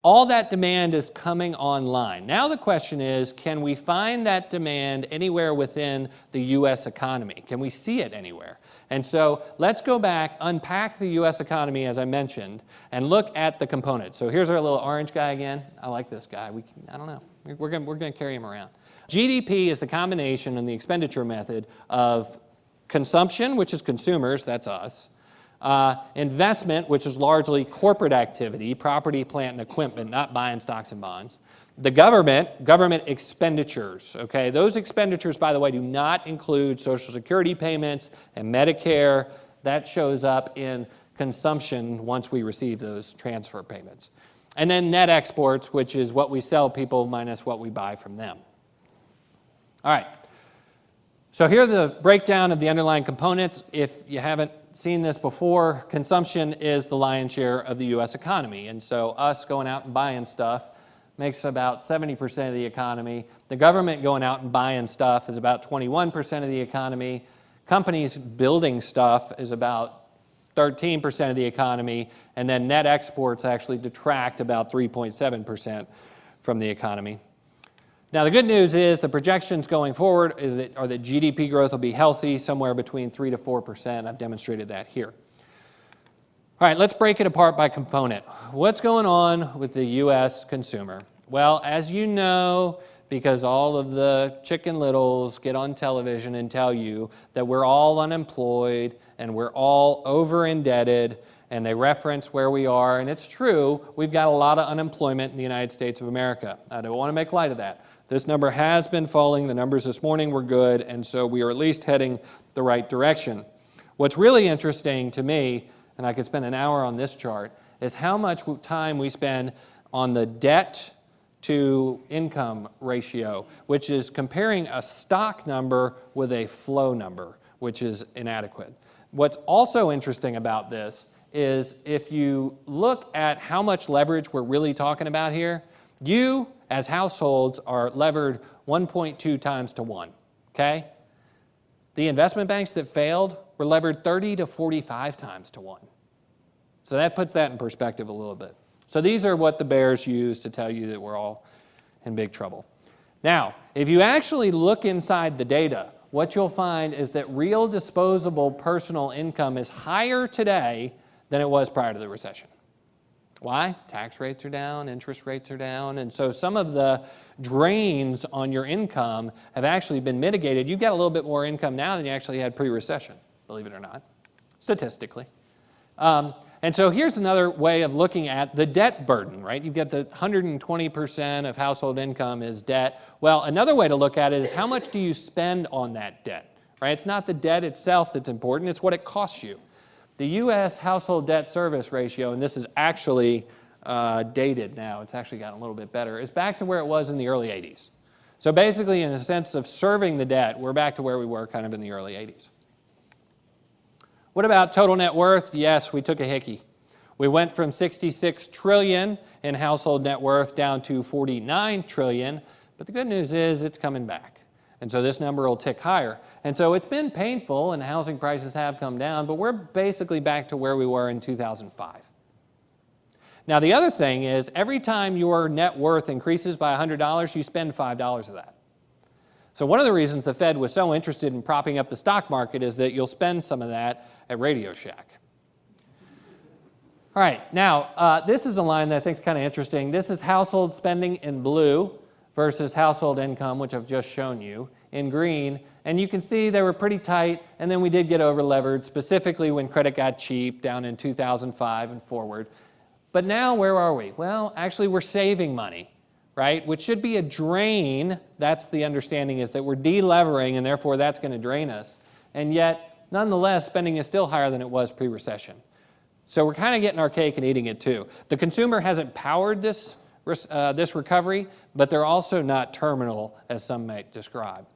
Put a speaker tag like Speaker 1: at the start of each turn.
Speaker 1: All that demand is coming online. Now the question is, can we find that demand anywhere within the U.S. economy? Can we see it anywhere? And so let's go back, unpack the U.S. economy, as I mentioned, and look at the components. So here's our little orange guy again. I like this guy. I don't know. We're going to carry him around. GDP is the combination in the expenditure method of consumption, which is consumers, that's us, investment, which is largely corporate activity, property, plant, and equipment, not buying stocks and bonds. The government expenditures, okay? Those expenditures, by the way, do not include Social Security payments and Medicare. That shows up in consumption once we receive those transfer payments. And then net exports, which is what we sell people minus what we buy from them. All right. So here are the breakdown of the underlying components. If you haven't seen this before, consumption is the lion's share of the U.S. economy. And so us going out and buying stuff makes about 70% of the economy. The government going out and buying stuff is about 21% of the economy. Companies building stuff is about 13% of the economy. And then net exports actually detract about 3.7% from the economy. Now, the good news is the projections going forward are that GDP growth will be healthy, somewhere between 3 to 4%. I've demonstrated that here. All right, let's break it apart by component. What's going on with the U.S. consumer? Well, as you know, because all of the Chicken Littles get on television and tell you that we're all unemployed and we're all over-indebted, and they reference where we are, and it's true, we've got a lot of unemployment in the United States of America. I don't want to make light of that. This number has been falling. The numbers this morning were good, and so we are at least heading the right direction. What's really interesting to me, and I could spend an hour on this chart, is how much time we spend on the debt to income ratio, which is comparing a stock number with a flow number, which is inadequate. What's also interesting about this is if you look at how much leverage we're really talking about here, you as households are levered 1.2 times to 1, okay? The investment banks that failed were levered 30 to 45 times to 1. So that puts that in perspective a little bit. So these are what the bears use to tell you that we're all in big trouble. Now, if you actually look inside the data, what you'll find is that real disposable personal income is higher today than it was prior to the recession. Why? Tax rates are down, interest rates are down, and so some of the drains on your income have actually been mitigated. You've got a little bit more income now than you actually had pre-recession, believe it or not, statistically. And so here's another way of looking at the debt burden, right? You've got the 120% of household income is debt. Well, another way to look at it is how much do you spend on that debt, right? It's not the debt itself that's important, it's what it costs you. The U.S. household debt service ratio, and this is actually dated now, it's actually gotten a little bit better, is back to where it was in the early 80s. So basically, in a sense of serving the debt, we're back to where we were kind of in the early 80s. What about total net worth? Yes, we took a hickey. We went from 66 trillion in household net worth down to 49 trillion, but the good news is it's coming back. And so this number will tick higher. And so it's been painful and housing prices have come down, but we're basically back to where we were in 2005. Now the other thing is every time your net worth increases by $100, you spend $5 of that. So one of the reasons the Fed was so interested in propping up the stock market is that you'll spend some of that at Radio Shack. All right, now this is a line that I think is kind of interesting. This is household spending in blue versus household income, which I've just shown you, in green. And you can see they were pretty tight, and then we did get over-levered, specifically when credit got cheap down in 2005 and forward. But now where are we? Well, actually we're saving money, right? Which should be a drain. That's the understanding, is that we're de-levering, and therefore that's going to drain us. And yet, nonetheless, spending is still higher than it was pre-recession. So we're kind of getting our cake and eating it too. The consumer hasn't powered this recovery, but they're also not terminal, as some might describe.